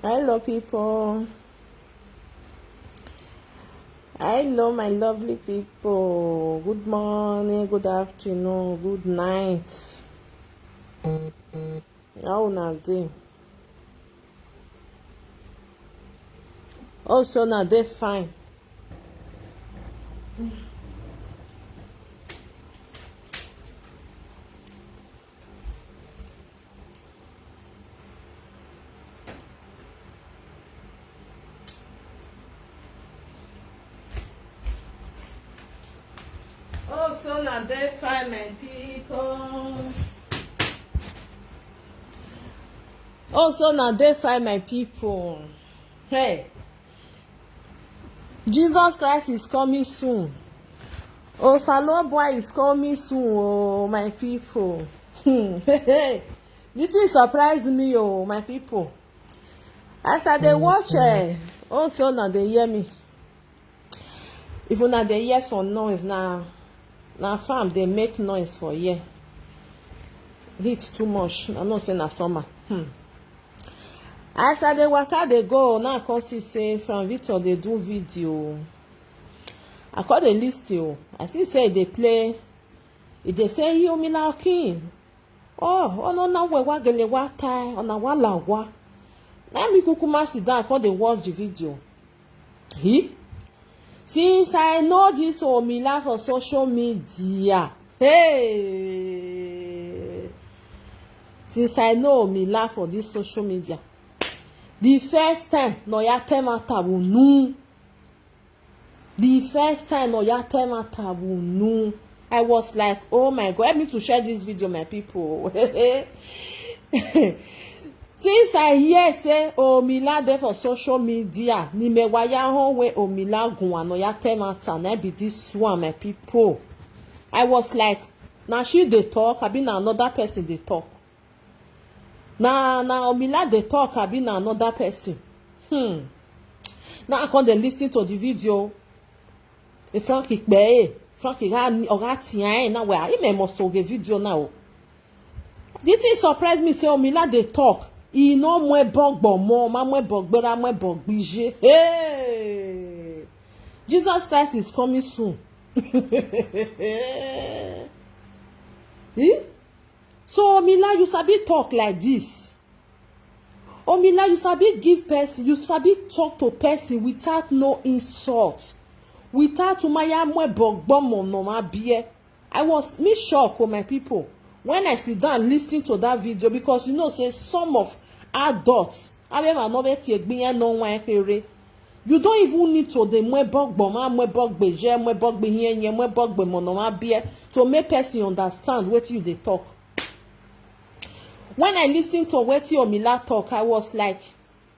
Hello, people. Hello, my lovely people. Good morning, good afternoon, good night. How una dey? Also, na dey fine. Also, na dey fine, my people. Also, na dey fine, my people. Hey, Jesus Christ is coming soon. Oh, Salo boy is coming soon, oh, my people. This thing surprise me, oh, my people. As I dey watch, also na dey hear me. If una dey hear some noise, na farm dey make noise for here. Heat too much. I know say na summer. As I dey waka dey go, now I come see say from Victor dey do video. I call the list you. I see say they play. If they say Omila Akim. Oh no na we wa gele wa tai ona wa la wa. Na me kukuma sit down call dey watch the video. Since I know this Omila for social media. Hey. Since I know Omila for this social media. The first time no ya temata wunu. The first time no ya temata wunu. I was like, oh my God, help me to share this video, my people. Since I hear say Omila there for social media, ni me waya hon we Omila gun no ya temata na be this one, my people. I was like, now she dey talk, abi na another person dey talk. Na Omila dey talk, abi na another person. Now I come dey listen to the video. E Frank Ikpe, Frank Oga tian na we I me must so the video now. The thing surprise me say Omila dey talk. E no mwe bogbo mo, ma mwe bogbera mwe bogbije. Hey! Jesus Christ is coming soon. So Omila, you sabi talk like this. Omila, you sabi give person, you sabi talk to person without no insult. Without umaya mwe bogbomo no ma bie. I was me shocked for my people when I sit down listening to that video, because you know say some of adults you don't even need to the mwe bogbomo mwe bogbeje mwe bogbe hienye mwe bogbe mono ma bie to make person understand what you dey talk. When I listen to what Omila talk, I was like,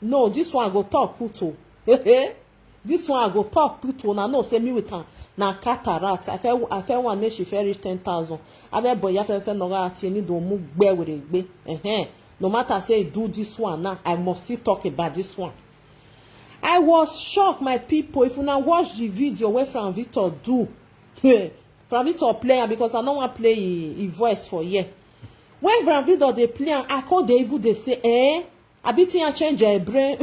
no, this one go talk puto. This one go talk puto. Na no say me with her na cataract. I feel one make she reach 10,000. I feel boy I feel no ga ati ni do mu gbe with gbe. No matter say do this one now, I must still talk about this one. I was shocked, my people. If you now watch the video where from Victor do, from Victor play, because I don't want to play his voice for here. When Grand Victor they play, I call the evil, they say, I be think change your brain.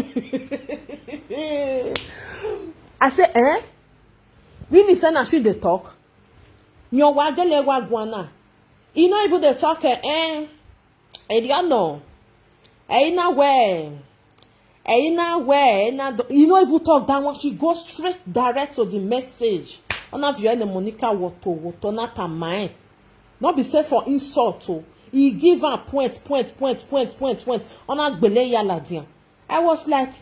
I say, really say na she they talk. Your wagele wagwana. You know even they talk, you know, you know if you talk that one, she goes straight direct to the message. On have you any Monica wato not a mind. Not be safe for insult to. He give her point. On a gbele yala dia. I was like,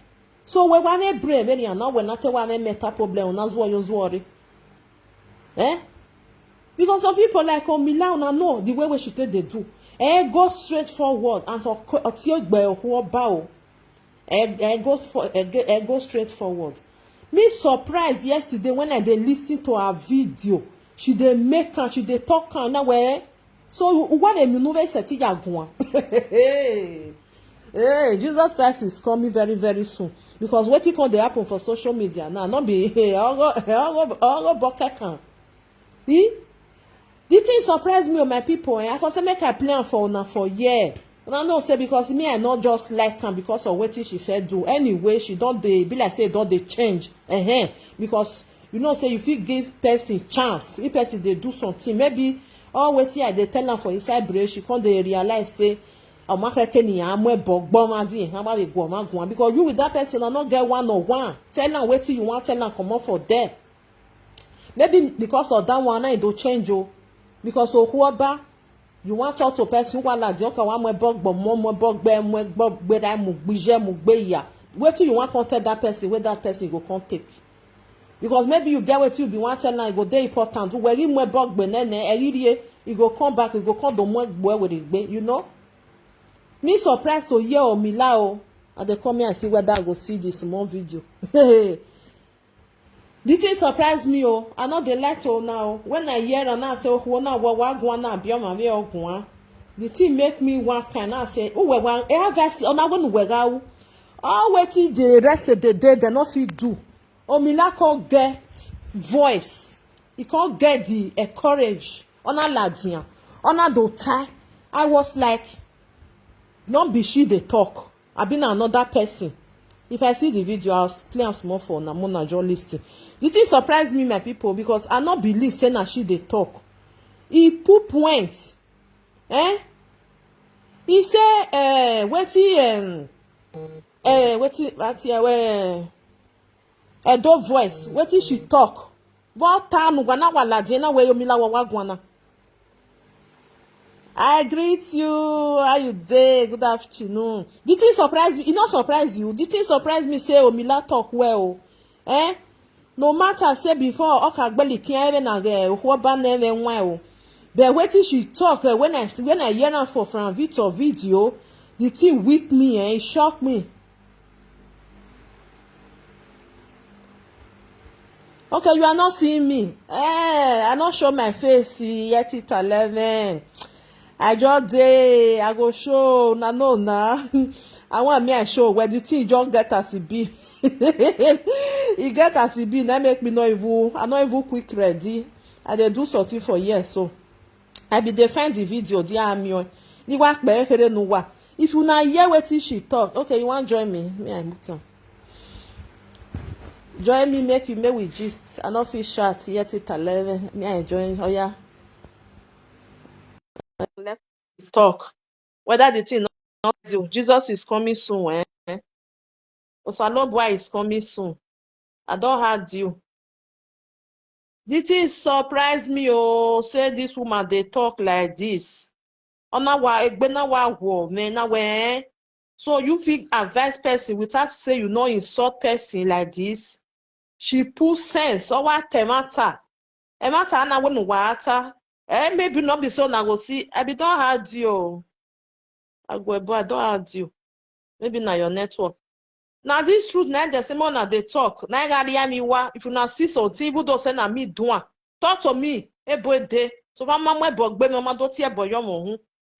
so we want brave any now we not want meta problem on as well you worry. Because some people like Omila una know the way we should take they do. Go straight forward and to go straight forward. Me surprised yesterday when I dey listen to her video. She dey make her, she dey talk her now where. So what a maneuver set ya go. Hey, Jesus Christ is coming very, very soon. Because what he call dey happen for social media now, not be all go bucket can. The thing surprised me, my people. I for say make I plan for una for year. I know say because me I not just like am because of wetin she fit do. Anyway, she don dey be like say don dey change. Because you know say you fit give person chance. If person dey do something, maybe all wetin I dey tell am for inside brain, she come dey realize say because you with that person I not get one-on-one. Tell am wetin you want, tell am comot for there. Maybe because of that one now e do change o. Because ohuoba you want talk to person who like the one mo bogbo mo bogbe mo gbogbe that mo gbije mo gbe ya. Wetin you want contact that person, where that person go come take. Because maybe you get wetin you be want tell am e go dey important. Where him mo bogbe nene eririe e go come back, e go come do mo gbo with igbe, you know. Me surprised to hear Omila o. And they come here and see whether I go see this small video. The thing surprise me o. I know they like to now. When I hear and I say, oh, now what go na be my way or the thing make me one kind. I say, oh, well, I have this. Oh, now when we go, all waiting the rest of the day they not fit do. Omila can't get voice. He can't get the courage. On a ladian, on a daughter. I was like, not be she they talk. I been another person. If I see the video, I'll play a small for Namona John listing. The thing surprised me, my people, because I not believe saying that she they talk. He poop went. He say, a dove voice. What is she talk? What time wana wala jena we Omila wagwana. I greet you. How you day? Good afternoon. The thing surprise me. It not surprise you. The thing surprise me. Say Omila talk well. No matter say before. Okay, gbeli kian na ge. Uhuoba nene well. But wetin she talk when I hear her from video, the thing weak me. It shock me. Okay, you are not seeing me. I not show my face yet. It 11. I just day I go show na. I want me I show where the thing just get as it be. It get as it be. That make me not even quick ready. I dey do something for years, so I be defend the video. Dear me, you work better no wa. If you na hear wetin she talk, okay, you want join me? Me I move on. Join me, make we gist. I not feel short yet. It 11. Me I join. Oh yeah. Let talk whether the thing not do. Jesus is coming soon. Osalobwa is coming soon. I don't had you. The thing surprise me. Oh, say this woman they talk like this. So you feel advice person without say you know insult person like this. She put sense. Oh, what temata? Emata na wonu water. Maybe not be so now go see. I be don't had you. I don't had you. Maybe now your network. Now this truth now the same one they talk. Now if you not see something, even though say na me doing, talk to me. Boy day. So if mama don't hear boy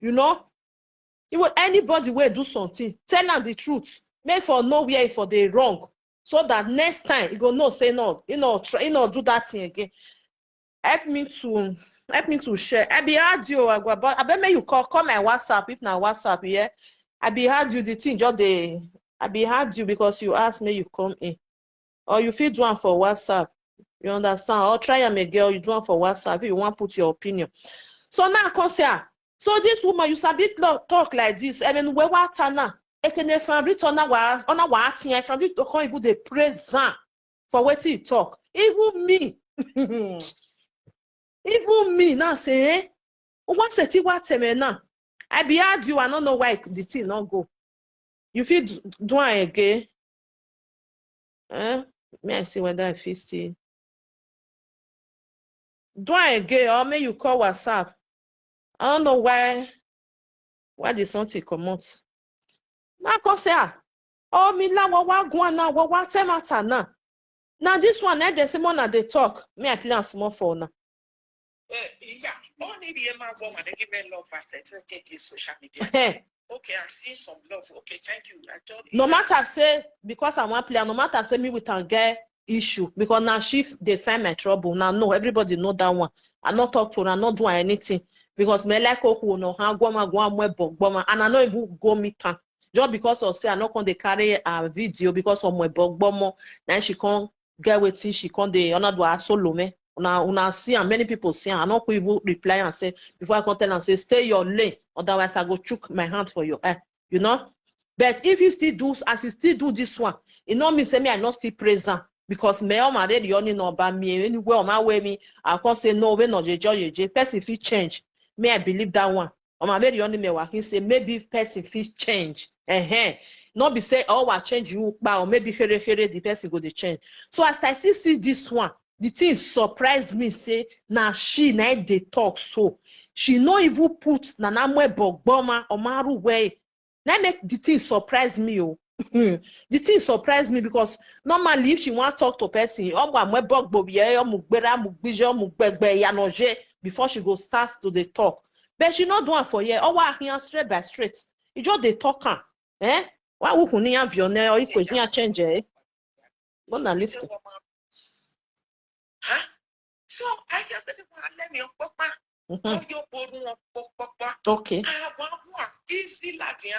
you know. Even anybody will do something. Tell them the truth. Make for nowhere for the wrong. So that next time you go no say no. Try do that thing again. Help me to share. I be hard you. I bet me you call my WhatsApp if na WhatsApp, yeah. I be hard you the thing just the. I be hard you because you ask me you come in, or you feel do one for WhatsApp. You understand? Or try am again. You do one for WhatsApp if you want put your opinion. So now I come say, so this woman you sabi talk like this. I mean we what na? Ekene from return na wa atin from it to come even the present for what he talk. Even me. Even me now say, what say what now? I be hard you. I don't know why the thing not go. You feel do it again? May I see whether I feel still. Do it again, or may you call WhatsApp? I don't know why the something come out. Now come say, oh me la what go on now? What matter now? Now this one, the same one they talk. May I play a small phone now? Yeah, only the amount of give me love for social media. Okay, I see some love. Okay, thank you. I told you. No matter say because I want player, no matter say me with an get issue because now she they find my trouble. Now no, everybody know that one. I not talk to her, I not do anything because me like who no hangwama go amwe bogboma, and I no even go meet her. Just because of say I not con dey carry a video because of my bogboma, then she can't get wetin she can't dey honor do her solo me. Una see and many people see and I not even reply and say before I can tell and say stay your lane, otherwise I go chook my hand for your eye, you know. But if you still do as you still do this one, it not mean say me I not still present because me on my day the only number me anywhere on my way me I can't say no we not je person fit change. Me I believe that one. On my very only me working say maybe if person fit change. Not be say oh I change you or maybe the person go to change. So as I see this one, the thing surprised me say now she na dey talk so. She no even put nanamwe bogboma or maru way. Now make the thing surprise me oh. The thing surprised me because normally if she want talk to person, before she go start to the talk. But she not doing for here. Oh, I hear straight by straight. It just they talk. Why would you have your nail or you change it? What na listen? Huh? So I just said, let me Okay. Easy Latin,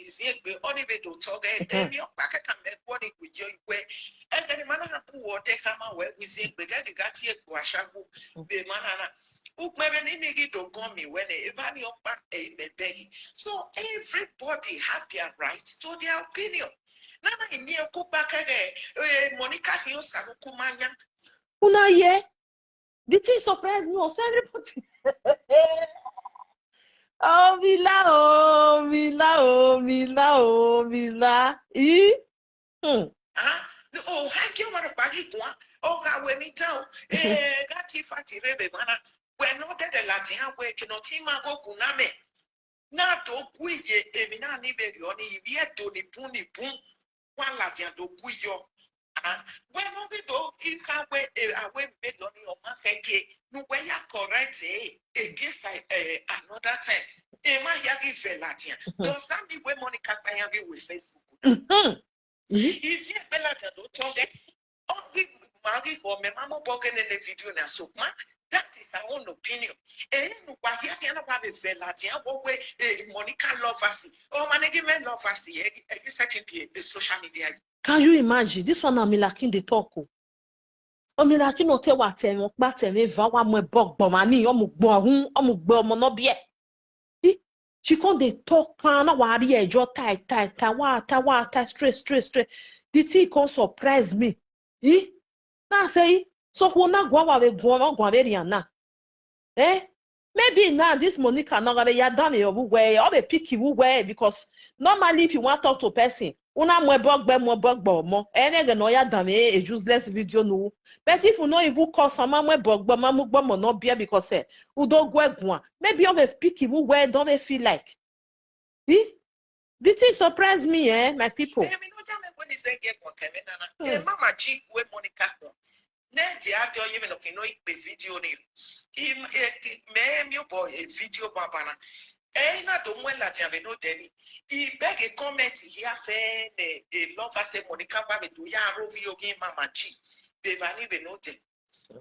easy, only way to talk, and your packet can make one with your way. And then the man who will take him away with it, but I got here to a shabu, the manana. Maybe to come me when a value back a baby. So everybody have their right to their opinion. Nana in near Kupaka, Monica Hills, Kumanya. Una ye? The thing surprised me also everybody. Oh, Mila, oh, Mila, oh, Mila, oh, Mila. Oh, thank you, what about it? Oh, God, when me down, got if I rebe, mana, when not the Latin way cannot tima go kuname. Not to quit, Emina, Nibe, Yoni, yet to the puni pun, one Latin to quit your. When we do, if I wait, I went bed on your market, no way I correct, against another time. Emma Yagi Velatia. Don't stand me where Monica Payagi with Facebook. Is it Belata to talk? Oh, we marry for me, Mamma Bogan in the video now, so that is our own opinion. And why you cannot have a Velatia, what way Monica love us, or management love us, every second the social media. Can you imagine? This one Omila kin dey talk. Omila kin no tell what tell back tell me va wa mo bog bomani o mu gbo hun o mu gbo omo no bie. She can't dey talk can na wa ri ejo tight wa straight. The thing can surprise me. Na say so who na gwa wa be na. Maybe now this Monica not gonna ya done your way or be picky way because normally if you want to talk to a person, una mo mo any no ya done a useless video no. But if you know if you call someone mo no be because udo gwa maybe you be picky way don't they feel like. Did it surprise me, my people? Mama G we Monica. Nenti adio even okay no ikpe video ni. Me boy a video babana. Na do mwen la tiave no deni. I beg a comment here fe a love as Monica ba me do ya rovi yogi Mama G. Be vani be no den.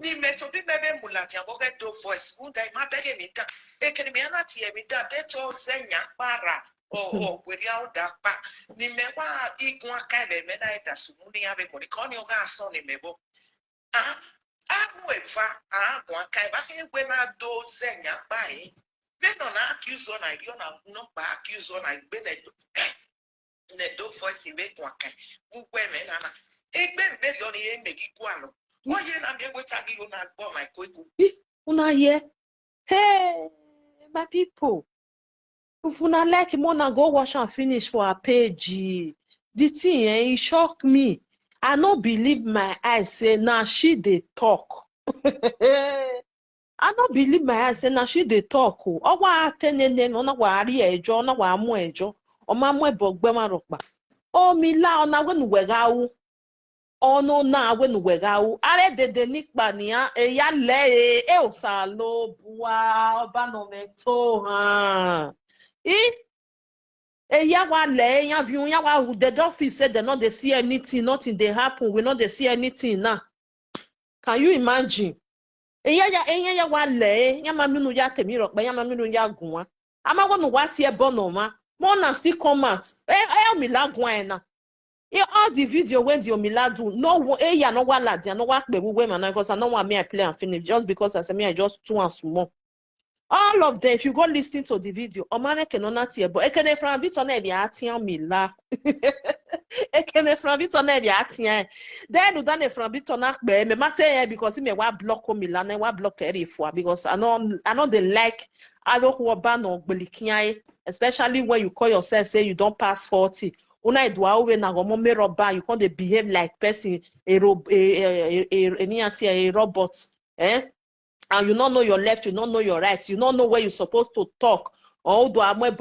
Ni me to be bebe mulati aboge do voice. Unda ma bege mi da. Keni me ana tie mi da beto senya para. We are pa. Ni me wa ikwa kai be me na eda sumuni ave Monica ni oga so ni mebo. One kind of when I do send ya by. Then on accuse on I don't have no accuse on I been a do for si make one kind. Who women and a ben bed on the make it one. Why you not be able to tag you not for my quick? Una ye? Hey, my people. If una like Mona go wash and finish for a page. The thing it shocked me. I no believe my eyes say now she dey talk. I no believe my eyes say now she dey talk. Oh, wa tenene no na wa ari ejo na wa mu ejo. O ma mu ebogbe ma rokpa. O mi la ona we nu wega wu. Ono na we nu wega wu. Are dede nikpa ni a e ya le e o sa lo bua oba no me to ha. Ya wa le ya view ya wa the office said they not they see anything, nothing they happen, we not they see anything now. Can you imagine? Enya ya wale, ya maminu ya temiro, but ya maminu ya gwa. Ama wonu wati e bonoma. Mona still come out. Omila gwa. All the video when the Omila do, no, ya no wala, dia no work be we man, because I know what me I play and finish just because I say me I just too and small. All of them, if you go listen to the video, Omane kenona tie, but ekene from Victor na bia atia Omila. Ekene from Victor na bia atia. Then do done from Victor na be me matter because me wa block Omila na wa block erifo because I know they like ado who ban no gbelikian, especially when you call yourself say you don't pass 40. Una edwa owe na gomo me robot, you can't behave like person a robot. And you don't know your left, you don't know your right, you don't know where you're supposed to talk. Or do I man,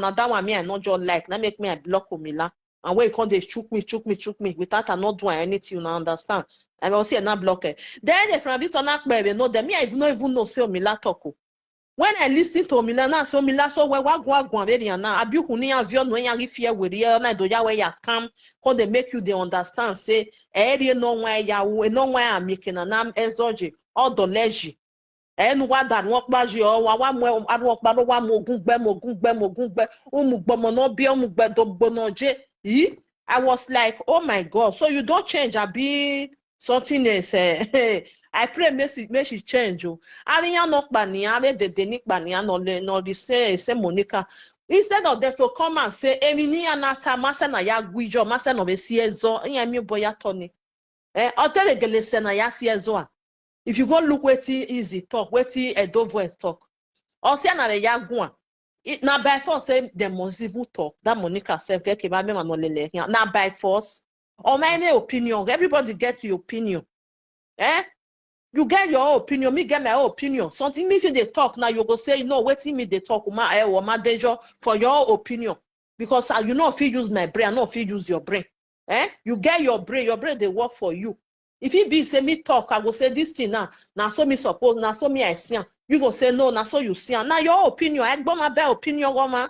now that one me I not just like, that make me a block Omila. And where you can't they choke me without I not doing anything, you understand? I will see not block it. Then if from it on that baby, no, them me I even know say Omila talk. When I listen to Omila na so Omila so we wa very na abi huni avio no yan fear with ya na do ya where ya come when they make you they understand say area no why ya we no why am making na ezoji or doleji enu wa dan won pa ji o wa mo anu pa no wa mo ogun gbe umugbomo no bi umugbe do gbonoje yi. I was like, oh my God, so you don't change abi something is I pray may she change you. Ariya no pani ave de ni pani no the say Monica. Instead of them to come and say emini anata masa na ya gwijo masa no be siezo nya mi boya toni otele gele se na ya siezo. If you go look wetin easy talk, wetin Edo voice talk. Or say na ya gwa. Now by force say they must even talk. That Monica self get ke ba me no lele here. Now by force. Or my opinion. Everybody get your opinion. You get your opinion, me get my own opinion. Something if they talk now, you go say, you know, waiting me they talk my danger for your opinion. Because you know if you use my brain, I know if you use your brain. You get your brain they work for you. If it be say me talk, I go say this thing now so me suppose, now so me I see. You go say no, now so you see. Now your opinion, I go my bad opinion, woman.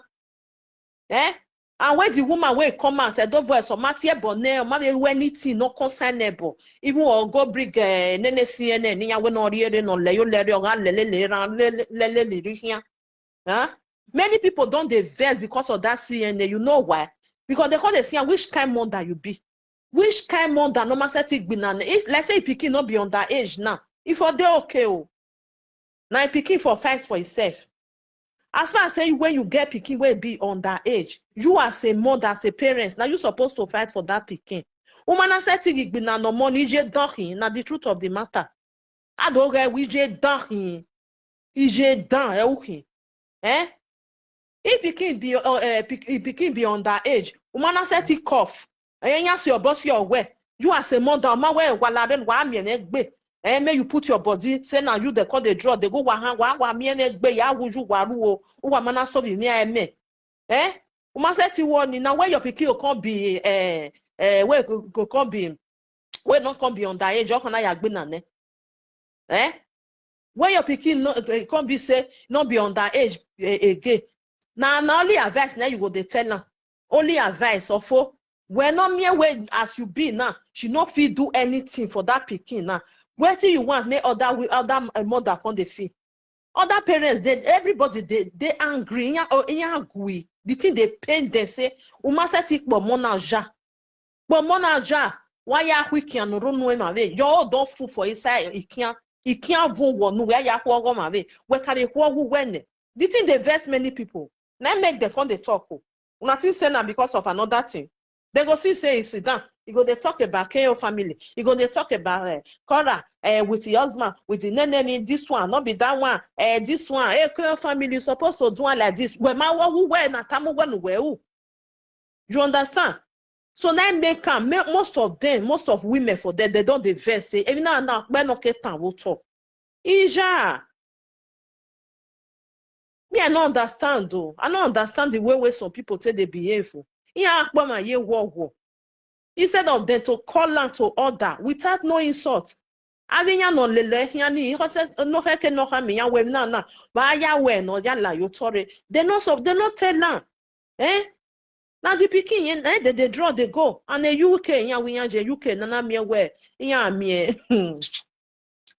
And when the woman will come out, I don't voice or Mattia Bonnet, or maybe anything no concernable. Even or go bring Nene CNN, Nia when or hearing or lay here. Many people don't divest because of that CNN. You know why? Because they call the CNN which kind mother you be. Which kind mother no masetic binana. Let's say picking not be on that age now. If or they okay, now picking for fight for itself. As far as saying when you get pikin will be on that age, you as a mother, as a parent, now you supposed to fight for that pikin. Umana setting be na no money je dohin, na the truth of the matter. I don't get we je dohin, ije dan euhin. If pikin be on that age, umana setting cough. Yes, your boss your way. You as a mother, ma way walaren wa mi egbe. May you put your body, say now you they call the draw, they go wa mi egbe ya wuju waru o wa mana so bi mi eme. Uma say ti one now where your pikin can be where go can be where not can be on that age, can I agbe na ne? Where your pikin no can be say not be on that age again. Now only advice now you go they tell her. Only advice of when not mere way as you be now, she not feel do anything for that pikin now. Where do you want me other mother on the fee? Other parents, everybody they angry or angry. The thing they pain they say, umasetik bo monaja. But monaja, why ya wiki and run no ma way? You don't fool for inside it can't vote one where ya go ma way. Where can they who when? The thing they vex many people. Now make them come they talk. Nothing say now because of another thing. They go see say sit down. You go they talk about KO family. You go they talk about Cora with the husband, with the nene, this one, not be that one, this one, KO family supposed to do one like this. When my who wear na tamu when who. You understand? So now make most of them, most of women for them, they don't diverse say even now when okay time will talk. Ija. Me, I don't understand though. I don't understand the way some people say they behave. Instead of them to call out to order without no insult. Avinya no lele yani no heke no hami ya we na ba ya we no ya la yo tore. They not tell them. Now the pikin they draw they go and the UK ya we ya UK na me we ya me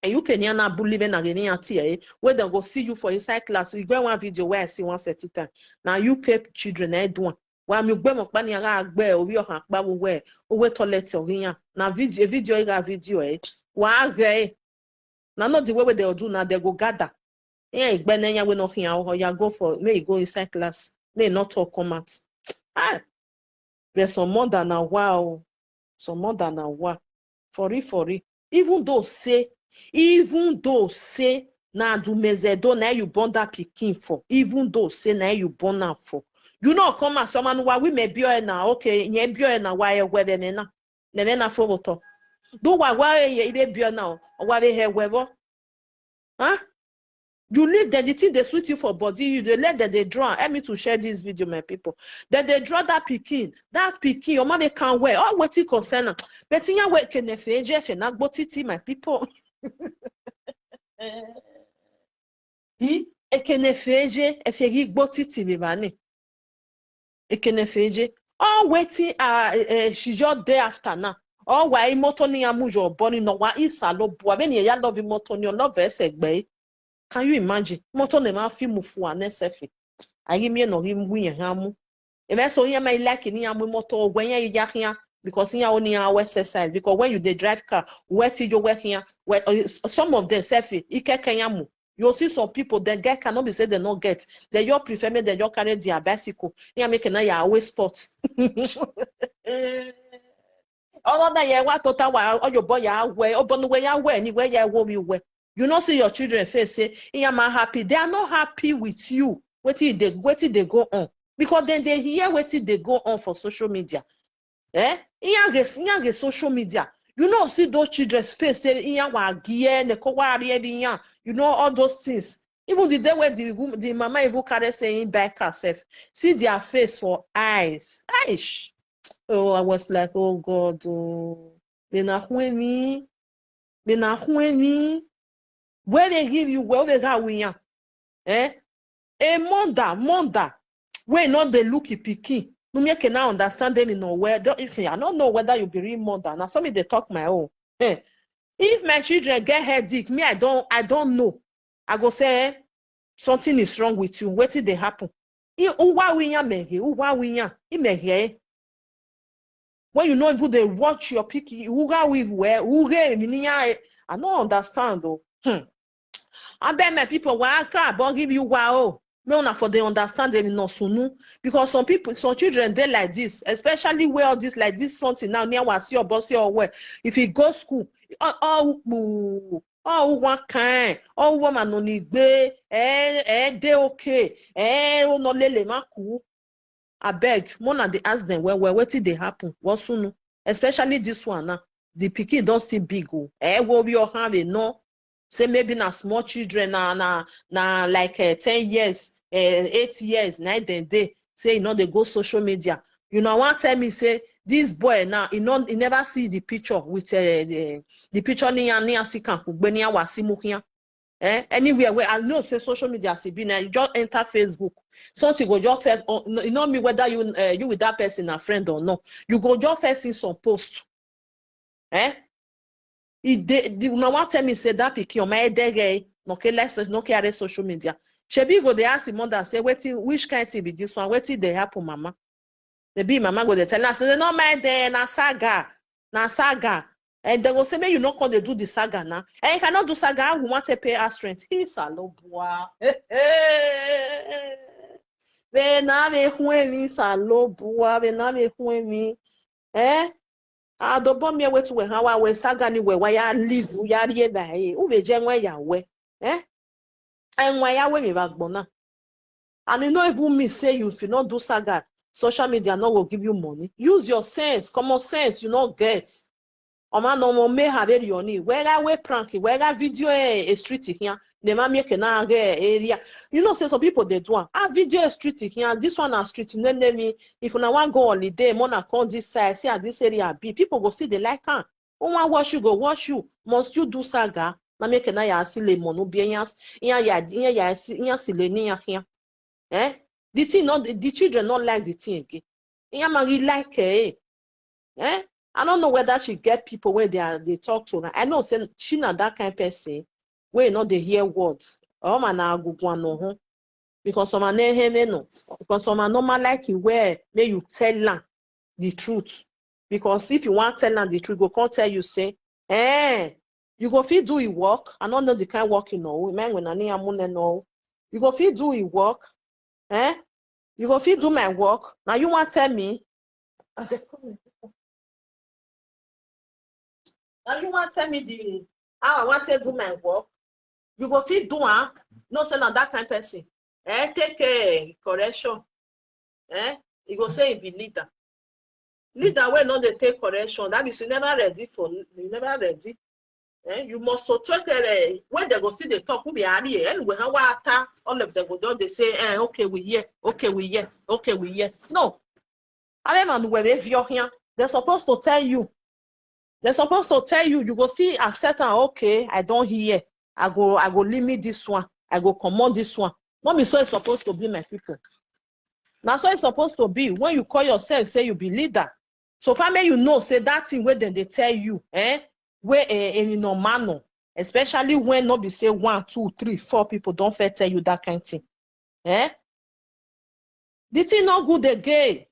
And you can na bully na giving a tea, where they go see you for inside class. So you go one video where I see one set it. Now you pay children do. Wa mi gbe mo pa ni ara agbe ori okan pa wo we o we toilet oriyan na video ira video wa re na not the way they do now they go gather igbe na yan we no hian o ya go for may go inside class may not talk come out there's some more than a wow some more than a wow for it even though say na do mezedo na you born that pikin for even though say na you born am for you know come as someone wa we may bio na okay nye bio na wa ye gwede na for to do wa ye ibe bio na o wa be he wevo huh you leave them the thing they sweet you for body you they let them they draw help me to share this video my people then they draw that pikin your mother can't wear all what it concern but in your way can if na gbotiti my people ekenefeje efegi gbotiti bibani ekenefeje all waiting she just day after now all why moto ni amujo boni no wa isalo bu abeni ya love moto ni love esegbe can you imagine moto ne ma fi mufu anesefi ayi mi no ri mbuye hamu e so yen my like ni amu moto ogwenya yi yakyan because in your own exercise because when you dey drive car where till you work here where some of them selfie ikekenyamu you see some people they get cannot be say they not get they you prefer me they you carry their bicycle you make na ya always sport all of that yeah what total all your boy ya we obonu we ya we anywhere ya wo we we you not see your children face say in am happy they are not happy with you wetin they go on because then they hear wetin they go on for social media. In social media, you know, see those children's face, say, you know, all those things. Even the day where the mama even carry saying back herself, see their face for eyes. Aish. Oh, I was like, oh God, oh, where they give you, where they got we a monda, where not they look picky. No me can now understand them in nowhere. I don't know whether you be real mother. Now some they talk my own. If my children get headache, me I don't know. I go say something is wrong with you. What did they happen? When you know if they watch your picky, with where I don't understand though. I bet my people why I can't give you wow. For they understand them in sunu because some children they like this, especially where all this like this something now near was your boss or where if he go school one kind woman only be they okay no lele maku. I beg mona they ask them what did they happen what sunu especially this one now the pikin don't see big wo we all have no say maybe na small children na like 10 years 8 years 9 day say you know they go social media you know one tell me say this boy now he never see the picture with the picture ni asikan kugbe ni awasimu kian anywhere where I know say social media see be now you just enter Facebook something go just first you know me whether you with that person a friend or not you go just first see some post no one tell me say that pikin on my dege no care social media. Shebi go they ask the mother say which kind thing be this one? Wetin they happen, mama? Maybe mama go they tell her say no mind there na saga. And they go say me you not call they do the saga now. And you cannot do saga. We want to pay us rent. He's a low boy. Be na me huemi sa low boy. Be na me huemi. The bomb me to how we sagani where ya live ya rieba ube jenwe ya we and why ya we me bagbona and you know even me say you if you not do saga social media no will give you money use your sense common sense you not get man no me have it yoni where I we prank where I video a street here the man make na area you know say some people they do video street here this one a street me if una want go holiday mona come this side see this area be people go see they like one wash you go wash you must you do saga na make na ya sile mono be ya sile ni here the thing not the children not like the thing again ya ma like I don't know whether she get people where they talk to her. I know say she not that kind of person where you know they hear words. Oh man, I go no because some no because some normal like you where may you tell them the truth. Because if you want to tell them the truth, go can't tell you say, you go feel do it work. I don't know the kind of work you know. Man, when I need a money no, you go feel do it work, you go feel do my work. Now you want to tell me? Now you want to tell me the how I want to do my work? You go feel do no say not that kind of person. Take correction. You go say you be leader. Leader when not they take correction. That means you never ready for you never ready. You must to talk when they go see the talk, we be ready. And we have water, all of them go down, they say, okay, we hear, okay, we hear, okay, we hear. No. I mean, when they view here, they're supposed to tell you. They're supposed to tell you, you go see a certain, okay, I don't hear. I go limit this one. I go command this one. Not me so it's supposed to be my people. Now so it's supposed to be when you call yourself, say you be leader. So family, you know, say that thing where then they tell you, where in no manner, especially when not be say 1, 2, 3, 4 people don't fair tell you that kind of thing. The thing not good again.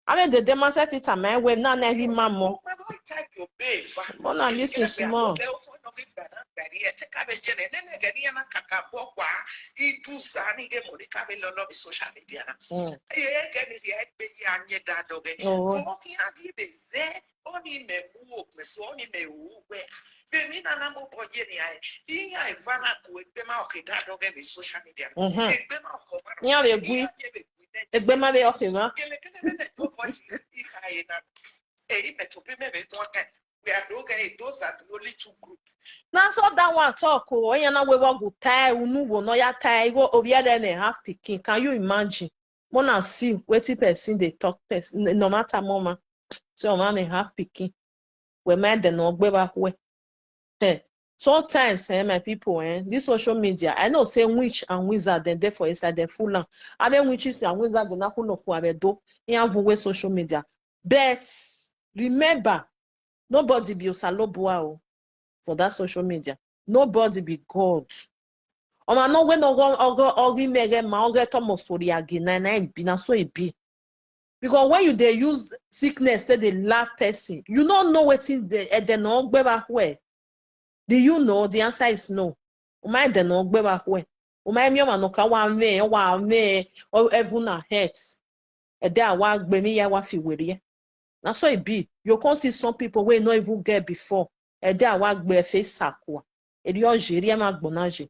I mean, the demonstrate it a man when not every mammo. But now listen small. Those are the only 2 groups. Now so that one talk you know we will go tie unu no ya tie go over there and half picking. Can you imagine? Wanna see what person they talk person no matter mama. So man and half picking. We mad the no go back way. Sometimes my people this social media I know say witch and wizard then therefore inside the full land. I mean witches and wizards na kuno for do in social media. But remember, nobody be osaloboa for that social media. Nobody be God. I know when ogi mege ma oge tomo story again na be na so it be. Because when you they use sickness say they laugh person, you don't know what in the no gbeba where. Do you know? The answer is no. Umay de no gbeba where. Umay mi ma no ka wa me or even a head. E dey wa gbe mi ya wa fi were. Na so it be. You can see some people wey not even get before. E dey wa gbe face sakwa. E di o jeri ma gbonaje.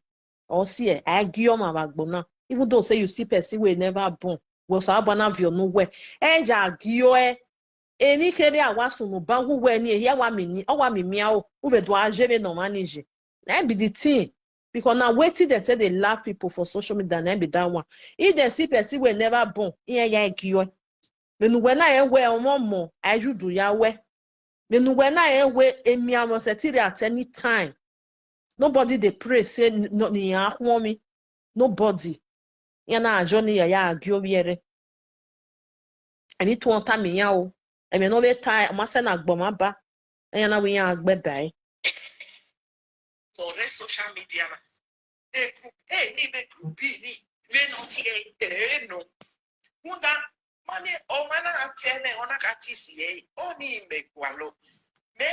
Or see I give ma gbona. Even though say you see person we never born. We so abana vio no where. E ja gio emi kere awasu no bangu we ni here wa mi o wa mi miao u be do ajebe no manage. Na be the thing. Because now waiting they tell they laugh people for social media na be that one. If they see person we never born, here ya gio. Then when I we omo ajudu ya we. Then when I we emi amo setiri at any time. Nobody they pray say no ni ya me. Nobody. Yana ajoni ya agio biere. I need to want me ya. I mean, no be time. Must na gboma ba. And na we yan agbe bai. For the social media, a group A, ni be group B, ni we not here, no. Munda money o mana atene ona katisi oni me kwalo. Me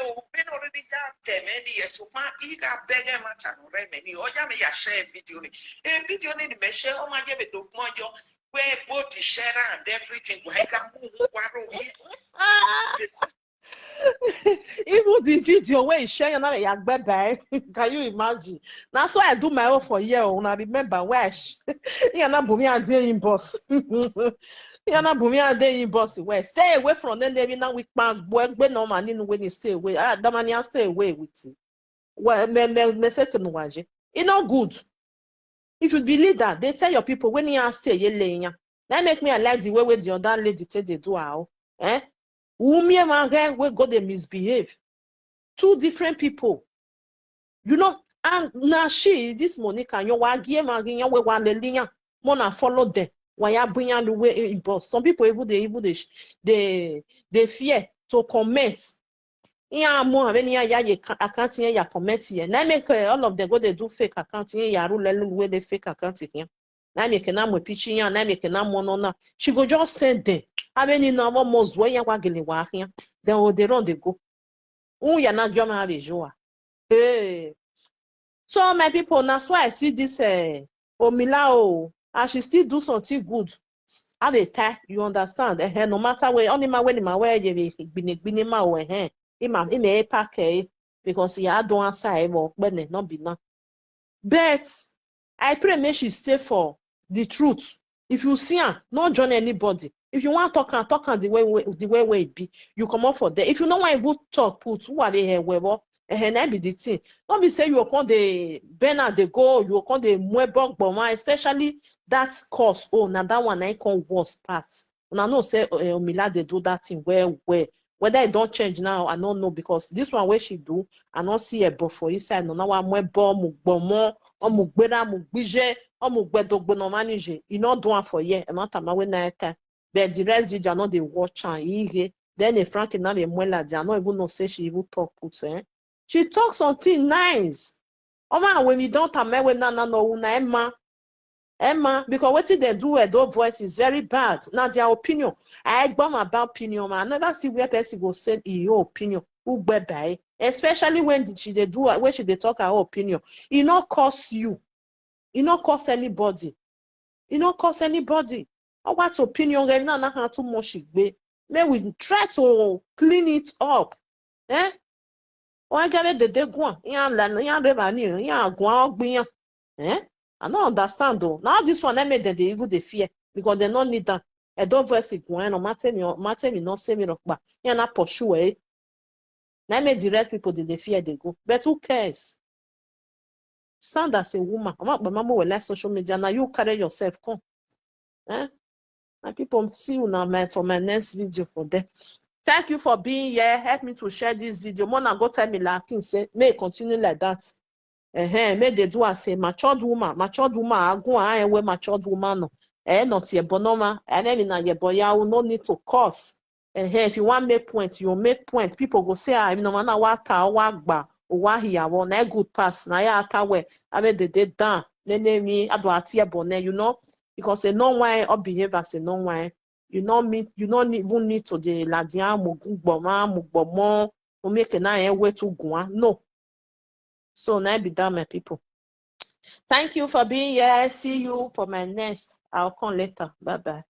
o ben already ya teme ni esuma iga bege mata no re me ni oja me ya share video ni. E video ni me share o ma je be do mojo. Where both the share and everything, why can even the video where you share now can you imagine? That's why I do my own for year. When I remember where you na bumi and day boss. You na bumi and day boss. Where stay away from them. They now we can work no man when you stay away. The man you stay away with you. Well, me say to no waje. It not good. If you believe that, they tell your people when you stay, you laying. That make me like the way the other lady say they do how. Wumi man we go they misbehave. 2 different people. You know, and now this Monica, you wa give man we want the linya. Mona follow them. Why you bring the way in boss. Some people even they fear to comment. Yeah, more when ya account ya comment here. Now make all of them go they do fake account ya rule where they fake account here. Now make na mo pitching ya, now make na mo no. She go just send them. I mean in our most way ya wagele wa here. Then they run they go. Ya na gyoma have joa. Hey. So my people, that's why I see this Omila and she still do something good. Have a tie, you understand? No matter where, only my when my way you been my way, he pack because he had don't answer him when not be now. But I pray make she stay for the truth. If you see her, not join anybody. If you want to talk the way it be. You come up for that. If you don't want to talk, put who are they here, wherever. And be the thing. Don't be say you come the banner they go, you come the mwebok boma, especially that course. Oh, now that one I can worse pass. And I know say Omila they do that thing where whether it don't change now, I don't know because this one where she do, I don't see a but for inside. No, now I'm mwebo mugbomo, or mugbera mugbije, or mugbedo no manage. You not do one for ye, and not a when I but the rest video not they watch and then a Frank now the mwela, they are not even no say she even talk put She talks something nice. Oh man, when we don't have when no Emma, because what they do with those voice is very bad. Now their opinion. I bomb about opinion, man. I never see where person go say your opinion. Who by especially when they do when they talk her opinion. It not cost you. It not cost anybody. It not cost anybody. I want opinion. Not too much. May we try to clean it up. Eh? I get the day go. I don't understand though. Now this one I made them they even they fear because they don't need that. I don't verse it no matter me not say me rock back. Yeah, not pursue eh. Now I made the rest people they fear they go. But who cares? Stand as a woman. I'm not mama will like social media. Now you carry yourself come. Eh? And people see you now man for my next video for them. Thank you for being here. Help me to share this video. Mona go tell me like Akim say may continue like that. May they do as a matured woman, I go and we matured woman no. Not your bonoma, and then in your boy, will no need to curse. If you want make point, you make point. People go say, I no man waka wagba or wahia one a good pass. Na ya atawe, I mean they done. Nene me adwatia bonnet, you know, because they know why or behave as a no why. You know me, you don't even need to the ladia mugbomo, who make a way to go. No. So now be done, my people. Thank you for being here. See you for my next. I'll come later. Bye-bye.